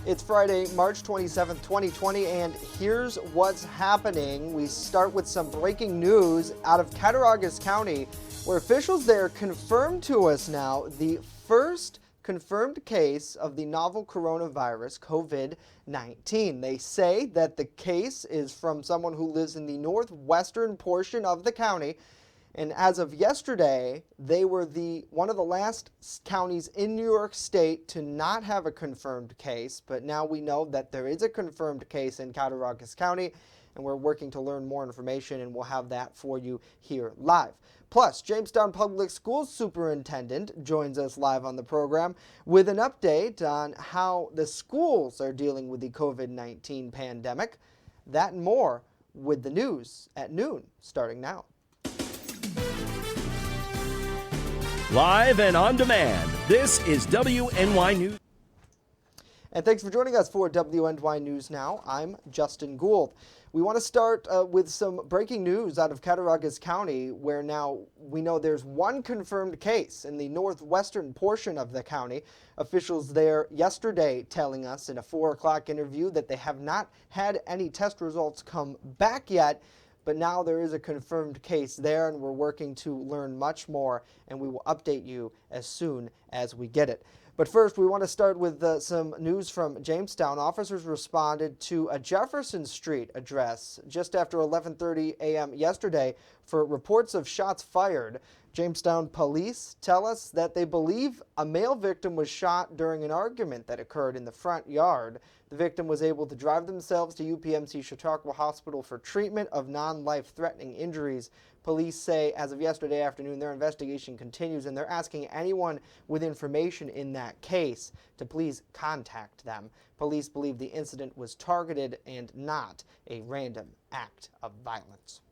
It's Friday, March 27th, 2020, and here's what's happening. We start with some breaking news out of Cattaraugus County, where officials there confirmed to us now the first confirmed case of the novel coronavirus, COVID-19. They say that the case is from someone who lives in the northwestern portion of the county. And as of yesterday, they were one of the last counties in New York State to not have a confirmed case. But now we know that there is a confirmed case in Cattaraugus County, and we're working to learn more information, and we'll have that for you here live. Plus, Jamestown Public Schools Superintendent joins us live on the program with an update on how the schools are dealing with the COVID-19 pandemic. That and more with the news at noon, starting now. Live and on demand, this is WNY News. And thanks for joining us for WNY News Now. I'm Justin Gould. We want to start with some breaking news out of Cattaraugus County, where now we know there's one confirmed case in the northwestern portion of the county. Officials there yesterday telling us in a 4 o'clock interview that they have not had any test results come back yet. But now there is a confirmed case there, and we're working to learn much more, and we will update you as soon as we get it. But first, we want to start with some news from Jamestown. Officers responded to a Jefferson Street address just after 11:30 a.m. yesterday for reports of shots fired. Jamestown police tell us that they believe a male victim was shot during an argument that occurred in the front yard. The victim was able to drive themselves to UPMC Chautauqua Hospital for treatment of non-life-threatening injuries. Police say as of yesterday afternoon their investigation continues, and they're asking anyone with information in that case to please contact them. Police believe the incident was targeted and not a random act of violence.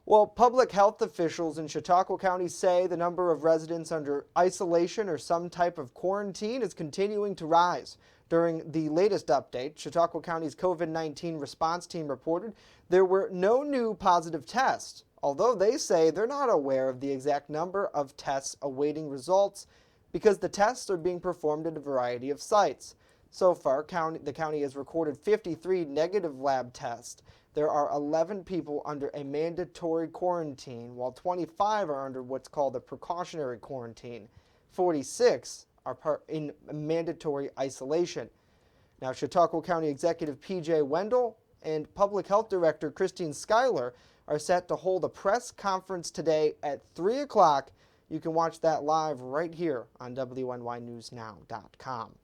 Well, public health officials in Chautauqua County say the number of residents under isolation or some type of quarantine is continuing to rise. During the latest update, Chautauqua County's COVID-19 response team reported there were no new positive tests, although they say they're not aware of the exact number of tests awaiting results because the tests are being performed at a variety of sites. So far, the county has recorded 53 negative lab tests. There are 11 people under a mandatory quarantine, while 25 are under what's called a precautionary quarantine. 46 are in mandatory isolation. Now, Chautauqua County Executive P.J. Wendell and Public Health Director Christine Schuyler are set to hold a press conference today at 3 o'clock. You can watch that live right here on WNYNewsNow.com.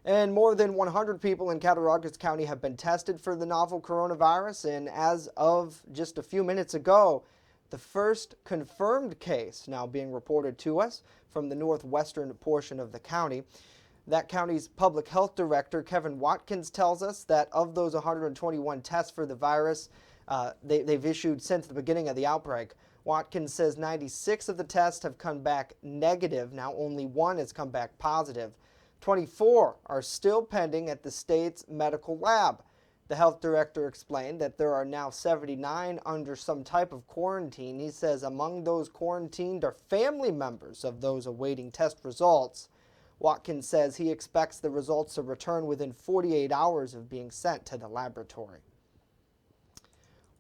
And more than 100 people in Cattaraugus County have been tested for the novel coronavirus, and as of just a few minutes ago, the first confirmed case now being reported to us from the northwestern portion of the county. That county's public health director, Kevin Watkins, tells us that of those 121 tests for the virus they've issued since the beginning of the outbreak, Watkins says 96 of the tests have come back negative. Now only one has come back positive. 24 are still pending at the state's medical lab. The health director explained that there are now 79 under some type of quarantine. He says among those quarantined are family members of those awaiting test results. Watkins says he expects the results to return within 48 hours of being sent to the laboratory.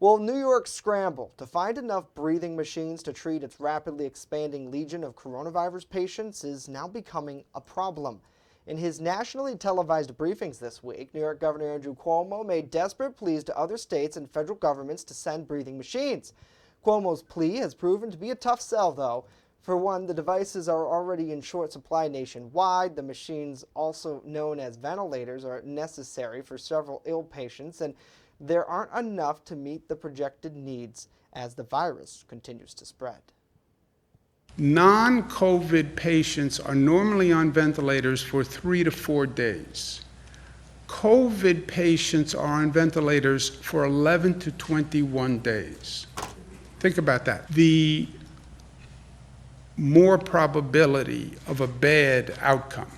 Well, New York's scramble to find enough breathing machines to treat its rapidly expanding legion of coronavirus patients is now becoming a problem. In his nationally televised briefings this week, New York Governor Andrew Cuomo made desperate pleas to other states and federal governments to send breathing machines. Cuomo's plea has proven to be a tough sell, though. For one, the devices are already in short supply nationwide. The machines, also known as ventilators, are necessary for several ill patients, and there aren't enough to meet the projected needs as the virus continues to spread. Non-COVID patients are normally on ventilators for 3 to 4 days. COVID patients are on ventilators for 11 to 21 days. Think about that. The more probability of a bad outcome.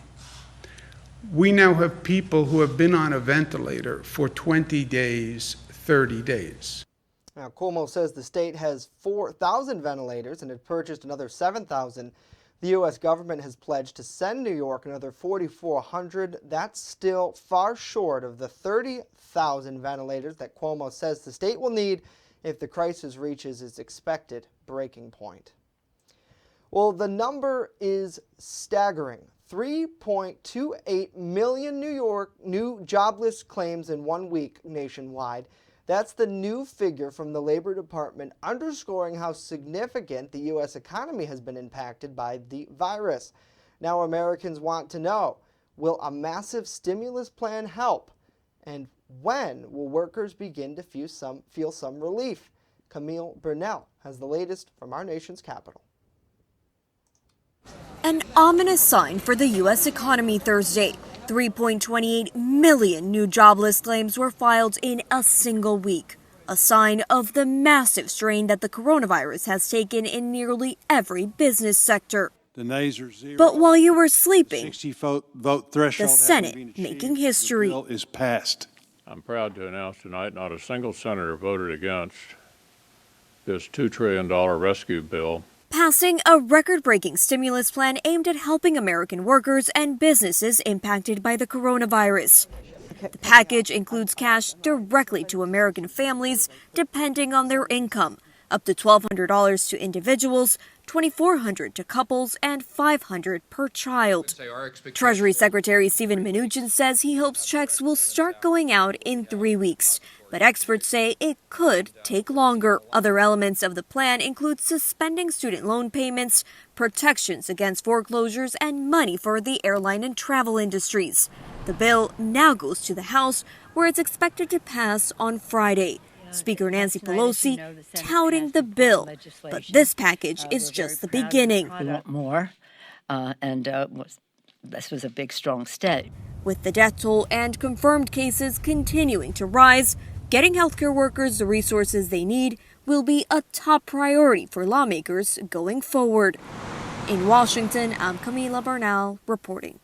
We now have people who have been on a ventilator for 20 days, 30 days. Now, Cuomo says the state has 4,000 ventilators and had purchased another 7,000. The U.S. government has pledged to send New York another 4,400. That's still far short of the 30,000 ventilators that Cuomo says the state will need if the crisis reaches its expected breaking point. Well, the number is staggering. 3.28 million new jobless claims in 1 week nationwide. That's the new figure from the Labor Department, underscoring how significant the U.S. economy has been impacted by the virus. Now Americans want to know, will a massive stimulus plan help? And when will workers begin to feel some relief? Camille Burnell has the latest from our nation's capital. An ominous sign for the U.S. economy Thursday. 3.28 million new jobless claims were filed in a single week, a sign of the massive strain that the coronavirus has taken in nearly every business sector. The nays are 0. But while you were sleeping, 60 vote threshold the Senate making history. The bill is passed. I'm proud to announce tonight not a single senator voted against this $2 trillion rescue bill, passing a record-breaking stimulus plan aimed at helping American workers and businesses impacted by the coronavirus. The package includes cash directly to American families depending on their income, up to $1,200 to individuals, $2,400 to couples, and $500 per child. Treasury Secretary Steven Mnuchin says he hopes checks will start going out in 3 weeks, but experts say it could take longer. Other elements of the plan include suspending student loan payments, protections against foreclosures, and money for the airline and travel industries. The bill now goes to the House, where it's expected to pass on Friday. Speaker Nancy Pelosi touting the bill, but this package is just the beginning. We want more, this was a big, strong step. With the death toll and confirmed cases continuing to rise, getting healthcare workers the resources they need will be a top priority for lawmakers going forward. In Washington, I'm Camila Bernal reporting.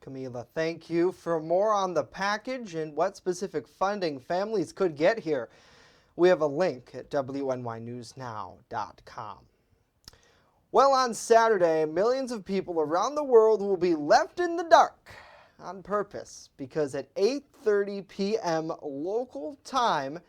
Camila, thank you. For more on the package and what specific funding families could get here, we have a link at WNYNewsNow.com. Well, on Saturday, millions of people around the world will be left in the dark on purpose because at 8:30 p.m. local time,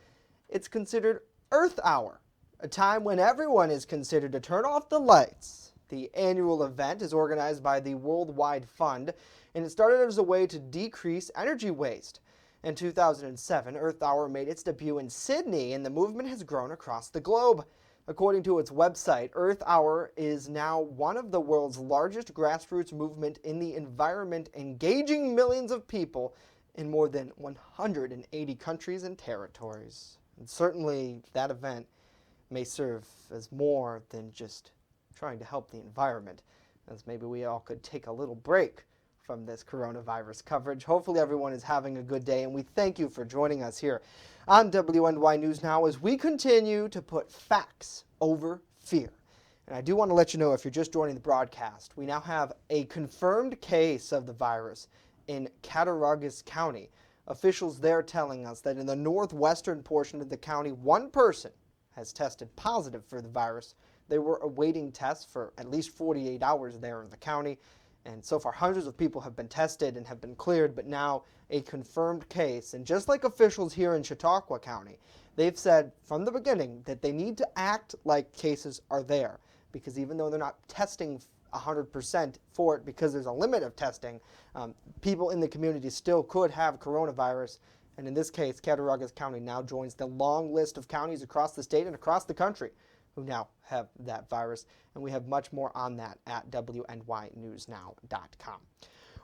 it's considered Earth Hour, a time when everyone is considered to turn off the lights. The annual event is organized by the Worldwide Fund, and it started as a way to decrease energy waste. In 2007, Earth Hour made its debut in Sydney, and the movement has grown across the globe. According to its website, Earth Hour is now one of the world's largest grassroots movement in the environment, engaging millions of people in more than 180 countries and territories. And certainly that event may serve as more than just trying to help the environment, as maybe we all could take a little break from this coronavirus coverage. Hopefully everyone is having a good day, and we thank you for joining us here on WNY News Now as we continue to put facts over fear. And I do want to let you know, if you're just joining the broadcast, we now have a confirmed case of the virus in Cattaraugus County. Officials there telling us that in the northwestern portion of the county, one person has tested positive for the virus. They were awaiting tests for at least 48 hours there in the county. And so far, hundreds of people have been tested and have been cleared, but now a confirmed case. And just like officials here in Chautauqua County, they've said from the beginning that they need to act like cases are there, because even though they're not testing 100% for it because there's a limit of testing, people in the community still could have coronavirus. And in this case, Cattaraugus County now joins the long list of counties across the state and across the country who now have that virus. And we have much more on that at WNYNewsNow.com.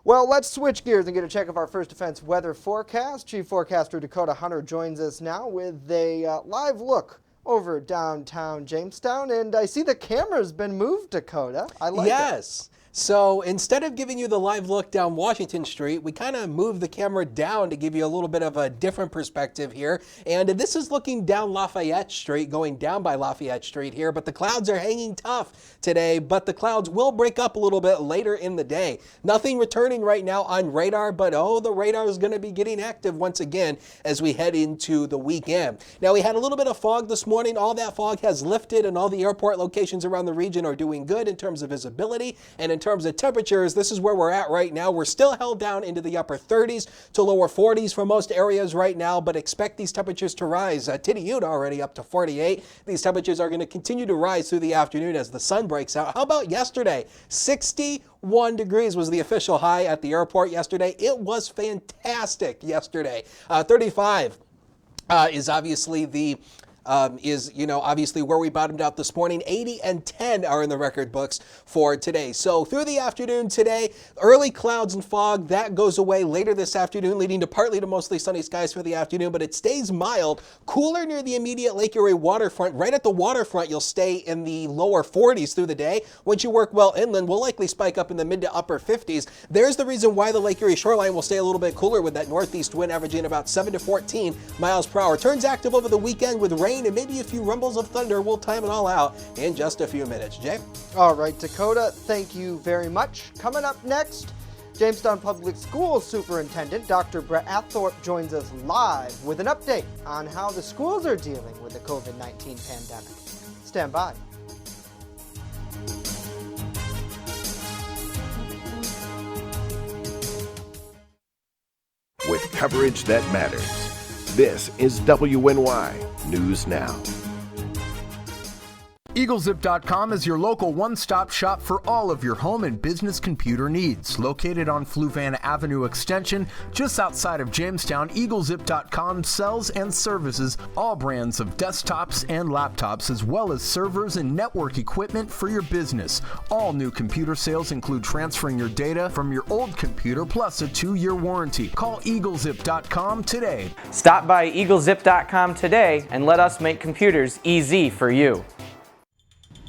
Well, let's switch gears and get a check of our First Defense weather forecast. Chief Forecaster Dakota Hunter joins us now with a live look over downtown Jamestown. And I see the camera's been moved, Dakota. I like it. Yes. So instead of giving you the live look down Washington Street, we kind of moved the camera down to give you a little bit of a different perspective here. And this is looking down Lafayette Street, going down by Lafayette Street here, but the clouds are hanging tough today, but the clouds will break up a little bit later in the day. Nothing returning right now on radar, but the radar is going to be getting active once again as we head into the weekend. Now, we had a little bit of fog this morning. All that fog has lifted, and all the airport locations around the region are doing good in terms of visibility. And in terms of temperatures, this is where we're at right now. We're still held down into the upper 30s to lower 40s for most areas right now, but expect these temperatures to rise. Tidioute already up to 48. These temperatures are going to continue to rise through the afternoon as the sun breaks out. How about yesterday? 61 degrees was the official high at the airport yesterday. It was fantastic yesterday. 35 is obviously obviously where we bottomed out this morning. 80 and 10 are in the record books for today. So through the afternoon today, early clouds and fog, that goes away later this afternoon, leading to partly to mostly sunny skies for the afternoon, but it stays mild, cooler near the immediate Lake Erie waterfront. Right at the waterfront, you'll stay in the lower 40s through the day. Once you work well inland, we'll likely spike up in the mid to upper 50s. There's the reason why the Lake Erie shoreline will stay a little bit cooler with that northeast wind averaging about 7 to 14 miles per hour. Turns active over the weekend with rain and maybe a few rumbles of thunder. We'll time it all out in just a few minutes. Jay? All right, Dakota, thank you very much. Coming up next, Jamestown Public Schools Superintendent Dr. Brett Athorpe joins us live with an update on how the schools are dealing with the COVID-19 pandemic. Stand by. With coverage that matters. This is WNY News Now. EagleZip.com is your local one-stop shop for all of your home and business computer needs. Located on Fluvan Avenue Extension, just outside of Jamestown, EagleZip.com sells and services all brands of desktops and laptops, as well as servers and network equipment for your business. All new computer sales include transferring your data from your old computer plus a 2-year warranty. Call EagleZip.com today. Stop by EagleZip.com today and let us make computers easy for you.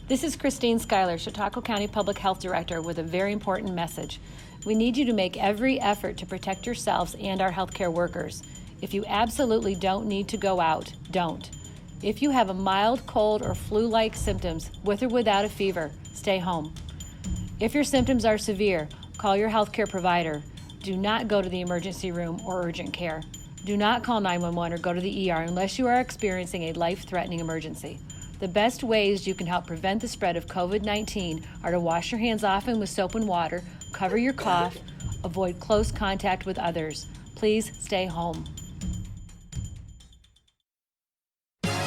This is Christine Schuyler, Chautauqua County Public Health Director, with a very important message. We need you to make every effort to protect yourselves and our healthcare workers. If you absolutely don't need to go out, don't. If you have a mild cold or flu-like symptoms, with or without a fever, stay home. If your symptoms are severe, call your healthcare provider. Do not go to the emergency room or urgent care. Do not call 911 or go to the ER unless you are experiencing a life-threatening emergency. The best ways you can help prevent the spread of COVID-19 are to wash your hands often with soap and water, cover your cough, avoid close contact with others. Please stay home.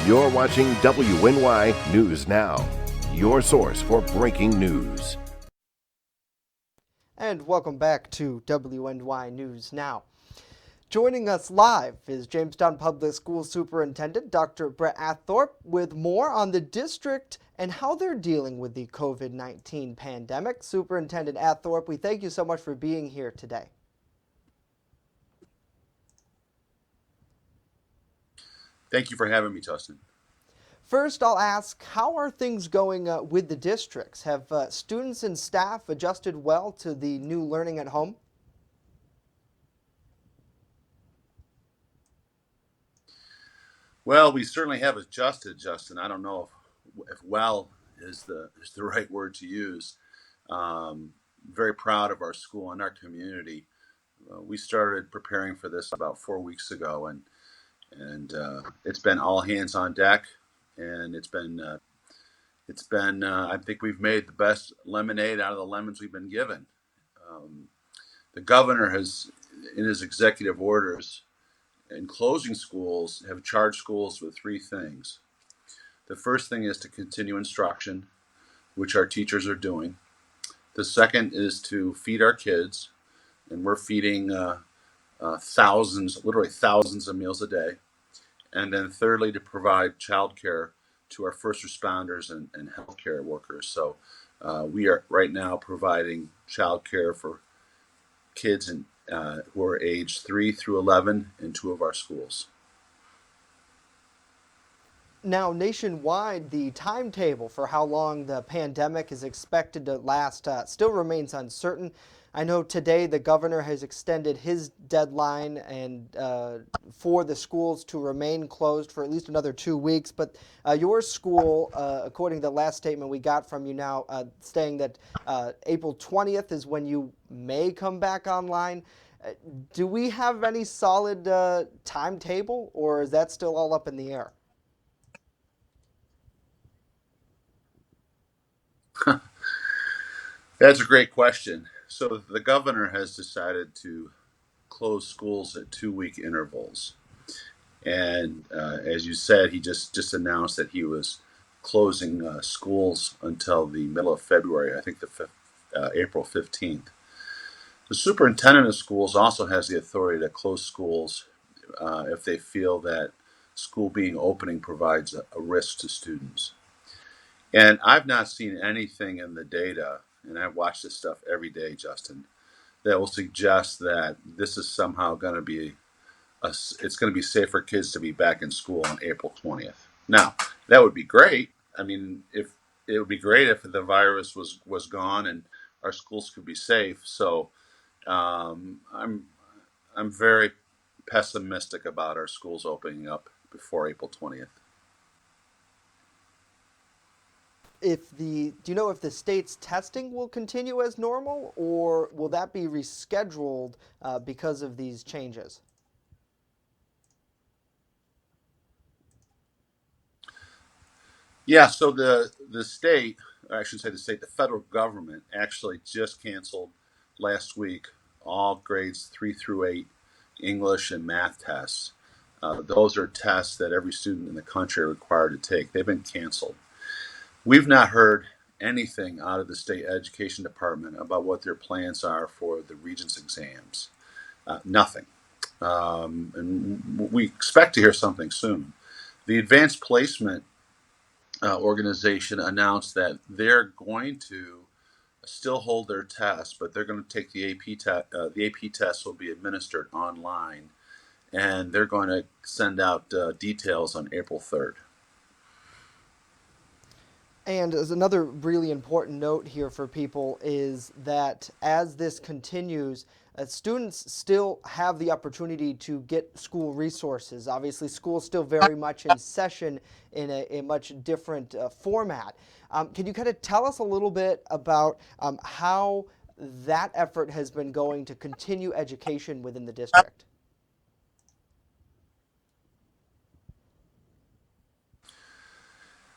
You're watching WNY News Now, your source for breaking news. And welcome back to WNY News Now. Joining us live is Jamestown Public Schools Superintendent Dr. Brett Athorpe with more on the district and how they're dealing with the COVID-19 pandemic. Superintendent Athorpe, we thank you so much for being here today. Thank you for having me, Justin. First, I'll ask, how are things going with the districts? Have students and staff adjusted well to the new learning at home? Well, we certainly have adjusted, Justin. I don't know if well is the right word to use. Very proud of our school and our community. We started preparing for this about 4 weeks ago, and it's been all hands on deck, and it's been I think we've made the best lemonade out of the lemons we've been given. The governor has, in his executive orders, in closing schools, have charged schools with 3 things. The first thing is to continue instruction, which our teachers are doing. The second is to feed our kids, and we're feeding literally thousands of meals a day. And then thirdly, to provide childcare to our first responders and healthcare workers. So we are right now providing childcare for kids who are aged 3 through 11 in 2 of our schools. Now, nationwide, the timetable for how long the pandemic is expected to last still remains uncertain. I know today the governor has extended his deadline and for the schools to remain closed for at least another 2 weeks. But your school, according to the last statement we got from you now, saying that April 20th is when you may come back online. Do we have any solid timetable, or is that still all up in the air? That's a great question. So the governor has decided to close schools at 2 week intervals. And as you said, he just announced that he was closing schools until the middle of February, I think April 15th. The superintendent of schools also has the authority to close schools if they feel that school being opening provides a risk to students. And I've not seen anything in the data, and I watch this stuff every day, Justin, that will suggest that this is somehow going to be it's going to be safe for kids to be back in school on April 20th. Now, that would be great. I mean, if it would be great if the virus was gone and our schools could be safe. So I'm very pessimistic about our schools opening up before April 20th. Do you know if the state's testing will continue as normal, or will that be rescheduled because of these changes? Yeah, so the state, or I should say the state, the federal government actually just canceled last week all grades 3 through 8 English and math tests. Those are tests that every student in the country are required to take. They've been canceled. We've not heard anything out of the state education department about what their plans are for the Regents exams. Nothing. And we expect to hear something soon. The advanced placement organization announced that they're going to still hold their tests, but they're going to take the AP test. The AP tests will be administered online, and they're going to send out details on April 3rd. And as another really important note here for people is that as this continues, students still have the opportunity to get school resources. Obviously, school is still very much in session in a much different format. Can you kind of tell us a little bit about how that effort has been going to continue education within the district?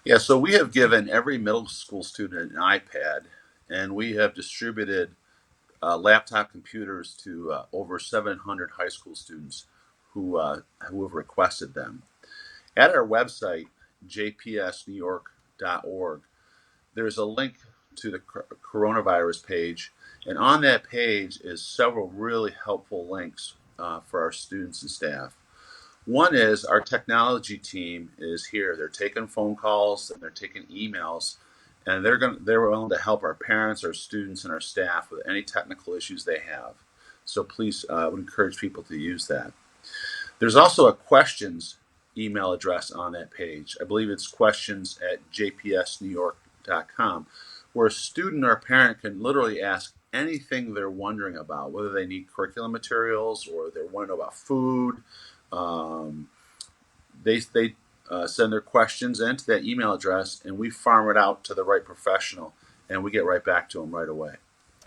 Yeah, so we have given every middle school student an iPad, and we have distributed laptop computers to over 700 high school students who have requested them. At our website, jpsnewyork.org, there's a link to the coronavirus page, and on that page is several really helpful links for our students and staff. One is our technology team is here. They're taking phone calls and they're taking emails, and they're willing to help our parents, our students, and our staff with any technical issues they have. So please, I would encourage people to use that. There's also a questions email address on that page. I believe it's questions@jpsnewyork.com, where a student or a parent can literally ask anything they're wondering about, whether they need curriculum materials or they want to know about food. They send their questions into that email address, and we farm it out to the right professional, and we get right back to them right away.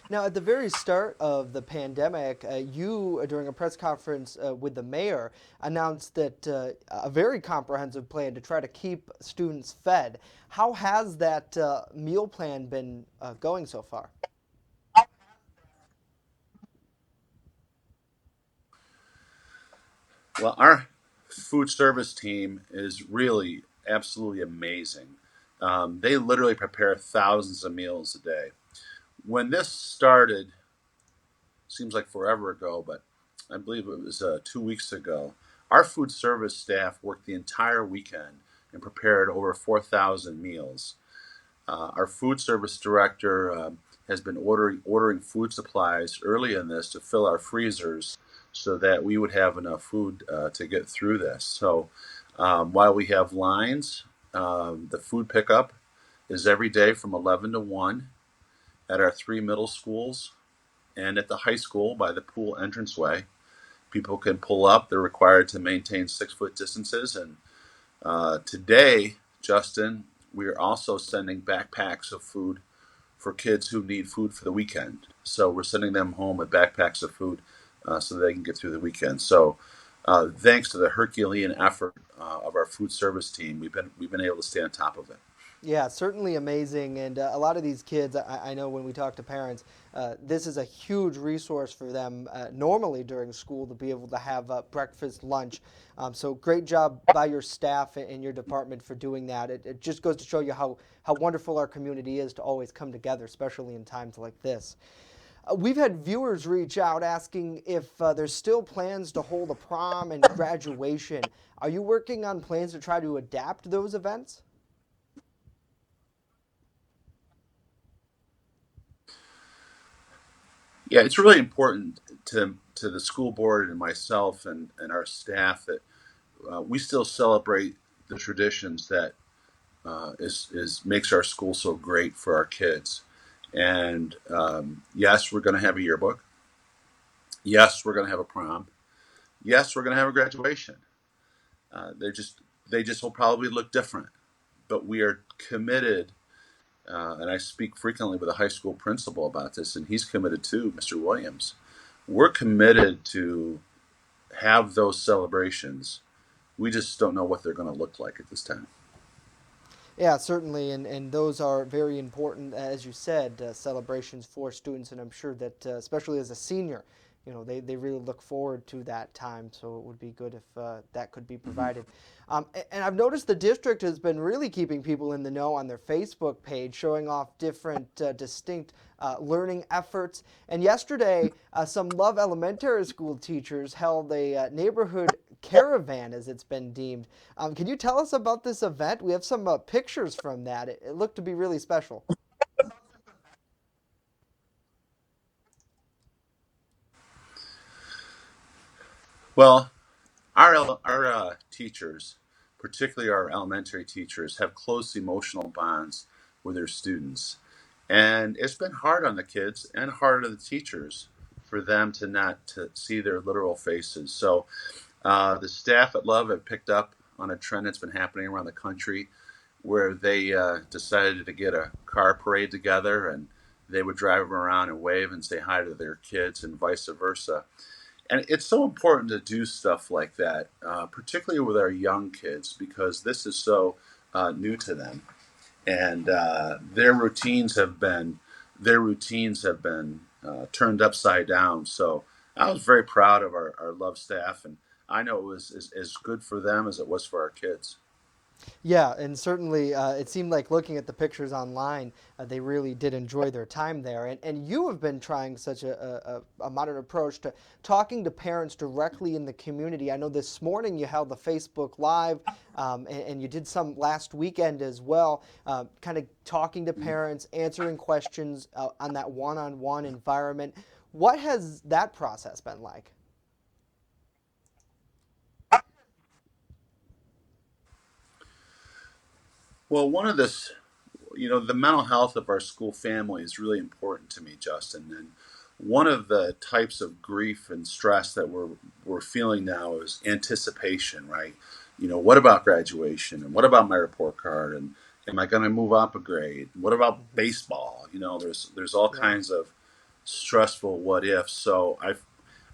Now, at the very start of the pandemic, you, during a press conference with the mayor, announced that a very comprehensive plan to try to keep students fed. How has that meal plan been going so far? Well, our food service team is really absolutely amazing. They literally prepare thousands of meals a day. When this started, seems like forever ago, but I believe it was 2 weeks ago, our food service staff worked the entire weekend and prepared over 4,000 meals. Our food service director has been ordering food supplies early in this to fill our freezers so that we would have enough food to get through this. So while we have lines The food pickup is every day from 11 to 1 at our 3 middle schools and at the high school by the pool entranceway. People can pull up. They're required to maintain 6-foot distances. And today, Justin, we are also sending backpacks of food for kids who need food for the weekend. So we're sending them home with backpacks of food so they can get through the weekend. So thanks to the Herculean effort of our food service team, we've been able to stay on top of it. Yeah, certainly amazing. And a lot of these kids, I know when we talk to parents, this is a huge resource for them normally during school to be able to have breakfast, lunch. So great job by your staff and your department for doing that. It just goes to show you how wonderful our community is to always come together, especially in times like this. We've had viewers reach out asking if there's still plans to hold a prom and graduation. Are you working on plans to try to adapt those events? Yeah, it's really important to the school board and myself and our staff that we still celebrate the traditions that is makes our school so great for our kids. And yes, we're going to have a yearbook. Yes, we're going to have a prom. Yes, we're going to have a graduation. They just will probably look different, but we are committed. And I speak frequently with a high school principal about this, and he's committed too, Mr. Williams. We're committed to have those celebrations. We just don't know what they're going to look like at this time. Yeah, certainly, and those are very important, as you said, celebrations for students, and I'm sure that, especially as a senior, they really look forward to that time, so it would be good if that could be provided. And I've noticed the district has been really keeping people in the know on their Facebook page, showing off different distinct learning efforts. And yesterday, some Love Elementary School teachers held a neighborhood caravan, as it's been deemed. Can you tell us about this event? We have some pictures from that. It looked to be really special. Well, our teachers, particularly our elementary teachers, have close emotional bonds with their students, and it's been hard on the kids and hard on the teachers for them to not to see their literal faces. So the staff at Love have picked up on a trend that's been happening around the country, where they decided to get a car parade together, and they would drive around and wave and say hi to their kids, and vice versa. And it's so important to do stuff like that, particularly with our young kids, because this is so new to them, and their routines have been turned upside down. So I was very proud of our Love staff, and I know it was as good for them as it was for our kids. Yeah, and certainly it seemed like looking at the pictures online, they really did enjoy their time there. And you have been trying such a modern approach to talking to parents directly in the community. I know this morning you held the Facebook Live, and you did some last weekend as well, kind of talking to parents, answering questions on that one-on-one environment. What has that process been like? Well, the mental health of our school family is really important to me, Justin. And one of the types of grief and stress that we're feeling now is anticipation, right? What about graduation? And what about my report card? And am I going to move up a grade? What about baseball? There's all kinds of stressful what ifs. So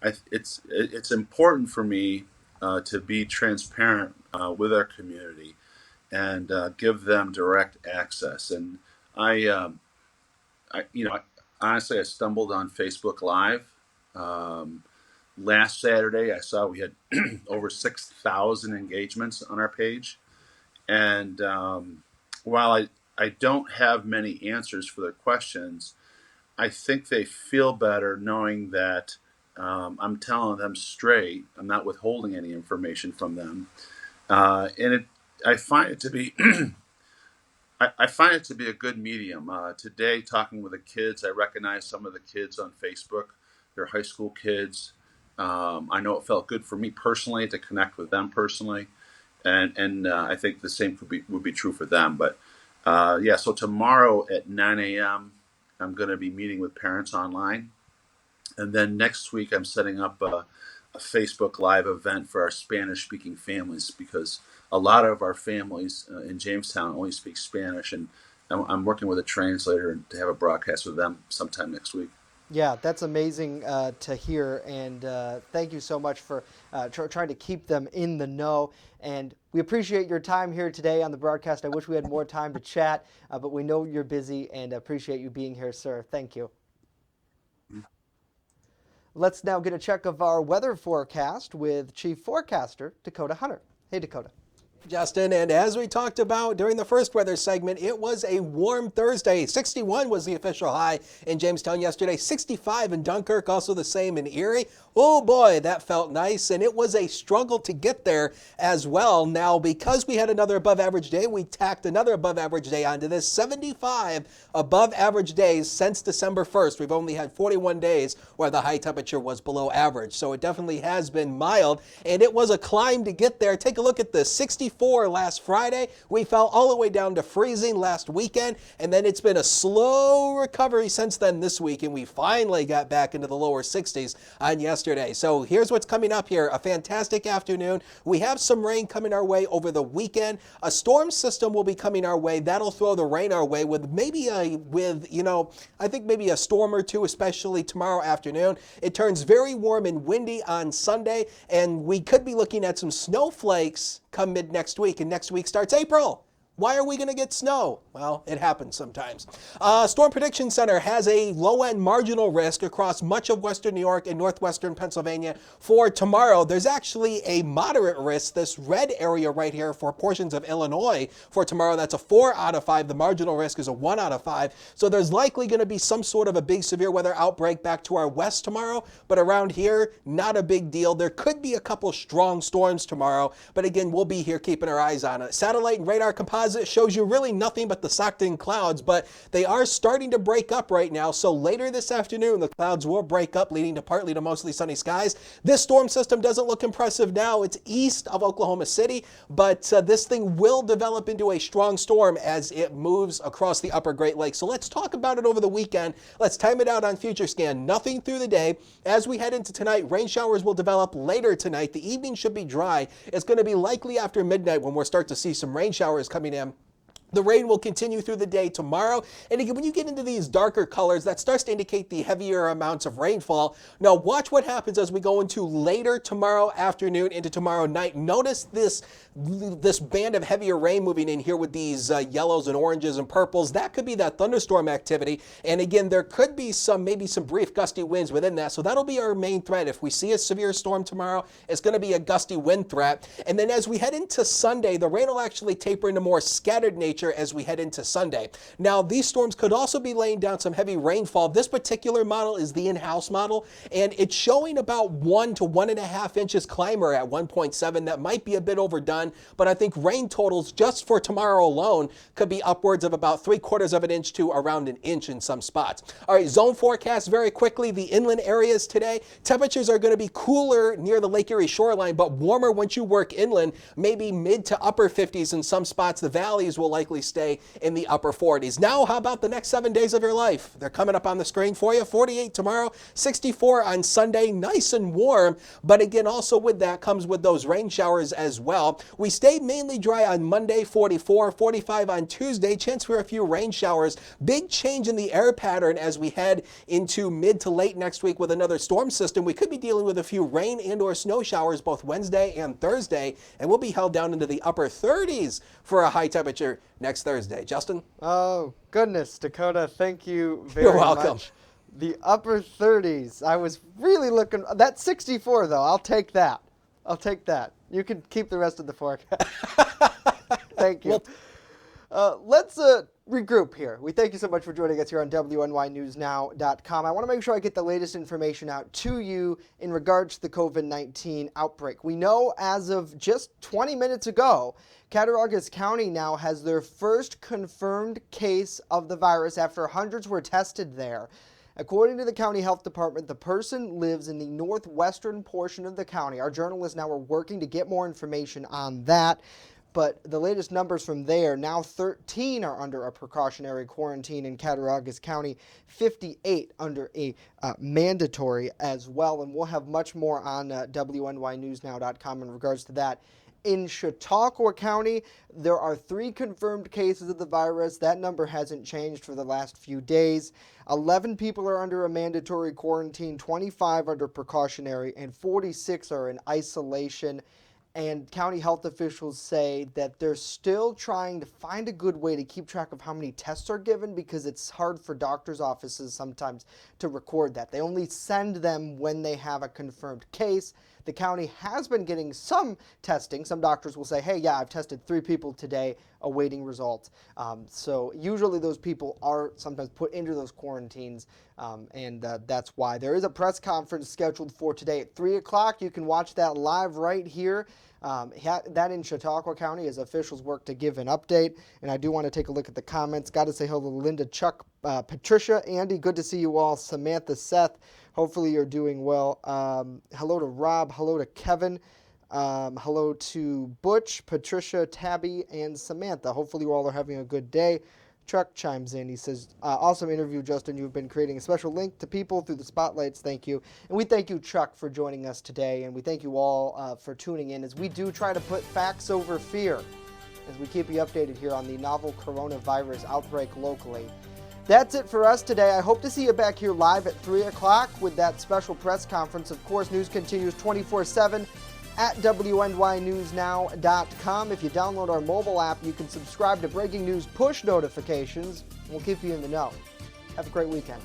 it's important for me to be transparent with our community and give them direct access. And I, honestly, I stumbled on Facebook Live last Saturday. I saw we had over 6,000 engagements on our page, and while I don't have many answers for their questions, I think they feel better knowing that I'm telling them straight. I'm not withholding any information from them, and I find it to be I find it to be a good medium. Today, talking with the kids, I recognize some of the kids on Facebook. They're high school kids. I know it felt good for me personally to connect with them personally. and I think the same would be true for them. But yeah, so tomorrow at 9 a.m., I'm going to be meeting with parents online, and then next week I'm setting up a Facebook Live event for our Spanish-speaking families, because a lot of our families in Jamestown only speak Spanish, and I'm working with a translator to have a broadcast with them sometime next week. Yeah, that's amazing to hear, and thank you so much for trying to keep them in the know. And we appreciate your time here today on the broadcast. I wish we had more time to chat, but we know you're busy, and appreciate you being here, sir. Thank you. Let's now get a check of our weather forecast with Chief Forecaster Dakota Hunter. Hey, Dakota. Justin, and as we talked about during the first weather segment, it was a warm Thursday. 61 was the official high in Jamestown yesterday, 65 in Dunkirk, also the same in Erie. Oh boy, that felt nice, and it was a struggle to get there as well. Now, because we had another above average day, we tacked another above average day onto this. 75 above average days since December 1st. We've only had 41 days where the high temperature was below average, so it definitely has been mild, and it was a climb to get there. Take a look at this. 64 last Friday. We fell all the way down to freezing last weekend, and then it's been a slow recovery since then this week, and we finally got back into the lower 60s on yesterday. So here's what's coming up here. A fantastic afternoon. We have some rain coming our way over the weekend. A storm system will be coming our way. That'll throw the rain our way with maybe I think maybe a storm or two, especially tomorrow afternoon. It turns very warm and windy on Sunday, and we could be looking at some snowflakes come mid next week, and next week starts April. Why are we going to get snow? Well, it happens sometimes. Storm Prediction Center has a low-end marginal risk across much of western New York and northwestern Pennsylvania for tomorrow. There's actually a moderate risk, this red area right here, for portions of Illinois for tomorrow. That's a 4 out of 5. The marginal risk is a 1 out of 5. So there's likely going to be some sort of a big severe weather outbreak back to our west tomorrow. But around here, not a big deal. There could be a couple strong storms tomorrow. But again, we'll be here keeping our eyes on it. Satellite and radar composite shows you really nothing but the socked-in clouds, but they are starting to break up right now. So later this afternoon, the clouds will break up, leading to partly to mostly sunny skies. This storm system doesn't look impressive now. It's east of Oklahoma City, but this thing will develop into a strong storm as it moves across the upper Great Lakes. So let's talk about it over the weekend. Let's time it out on Future Scan. Nothing through the day. As we head into tonight, rain showers will develop later tonight. The evening should be dry. It's going to be likely after midnight when we'll start to see some rain showers coming in. The rain will continue through the day tomorrow. And again, when you get into these darker colors, that starts to indicate the heavier amounts of rainfall. Now, watch what happens as we go into later tomorrow afternoon into tomorrow night. Notice this band of heavier rain moving in here with these yellows and oranges and purples. That could be that thunderstorm activity. And again, there could be maybe some brief gusty winds within that. So that'll be our main threat. If we see a severe storm tomorrow, it's going to be a gusty wind threat. And then as we head into Sunday, the rain will actually taper into more scattered nature as we head into Sunday. Now, these storms could also be laying down some heavy rainfall. This particular model is the in-house model, and it's showing about 1 to 1.5 inches climber at 1.7. That might be a bit overdone, but I think rain totals just for tomorrow alone could be upwards of about 3/4 of an inch to around an inch in some spots. All right, zone forecast very quickly. The inland areas today, temperatures are going to be cooler near the Lake Erie shoreline, but warmer once you work inland, maybe mid to upper 50s in some spots. The valleys will likely stay in the upper 40s. Now, how about the next 7 days of your life? They're coming up on the screen for you. 48 tomorrow, 64 on Sunday, nice and warm. But again, also with that comes with those rain showers as well. We stay mainly dry on Monday, 44, 45 on Tuesday, chance for a few rain showers. Big change in the air pattern as we head into mid to late next week with another storm system. We could be dealing with a few rain and or snow showers both Wednesday and Thursday, and we'll be held down into the upper 30s for a high temperature next Thursday. Justin? Oh, goodness, Dakota, thank you very You're welcome. much. The upper 30s. I was really looking. That's 64, though. I'll take that. I'll take that. You can keep the rest of the forecast. Thank you. Let's regroup here. We thank you so much for joining us here on WNYNewsNow.com. I want to make sure I get the latest information out to you in regards to the COVID-19 outbreak. We know as of just 20 minutes ago, Cattaraugus County now has their first confirmed case of the virus after hundreds were tested there. According to the county health department, the person lives in the northwestern portion of the county. Our journalists now are working to get more information on that. But the latest numbers from there, now 13 are under a precautionary quarantine in Cattaraugus County, 58 under a mandatory as well. And we'll have much more on WNYNewsNow.com in regards to that. In Chautauqua County, there are 3 confirmed cases of the virus. That number hasn't changed for the last few days. 11 people are under a mandatory quarantine, 25 under precautionary, and 46 are in isolation. And county health officials say that they're still trying to find a good way to keep track of how many tests are given, because it's hard for doctors' offices sometimes to record that. They only send them when they have a confirmed case. The county has been getting some testing. Some doctors will say, hey, yeah, I've tested 3 people today awaiting results. So usually those people are sometimes put into those quarantines, and that's why. There is a press conference scheduled for today at 3 o'clock. You can watch that live right here. That in Chautauqua County as officials work to give an update. And I do want to take a look at the comments. Got to say hello to Linda, Chuck, Patricia, Andy, good to see you all. Samantha, Seth, hopefully you're doing well. Hello to Rob, hello to Kevin, hello to Butch, Patricia, Tabby, and Samantha. Hopefully you all are having a good day. Chuck chimes in. He says, awesome interview, Justin. You've been creating a special link to people through the spotlights. Thank you. And we thank you, Chuck, for joining us today. And we thank you all for tuning in as we do try to put facts over fear as we keep you updated here on the novel coronavirus outbreak locally. That's it for us today. I hope to see you back here live at 3 o'clock with that special press conference. Of course, news continues 24/7 at WNYNewsNow.com. If you download our mobile app, you can subscribe to breaking news push notifications. We'll keep you in the know. Have a great weekend.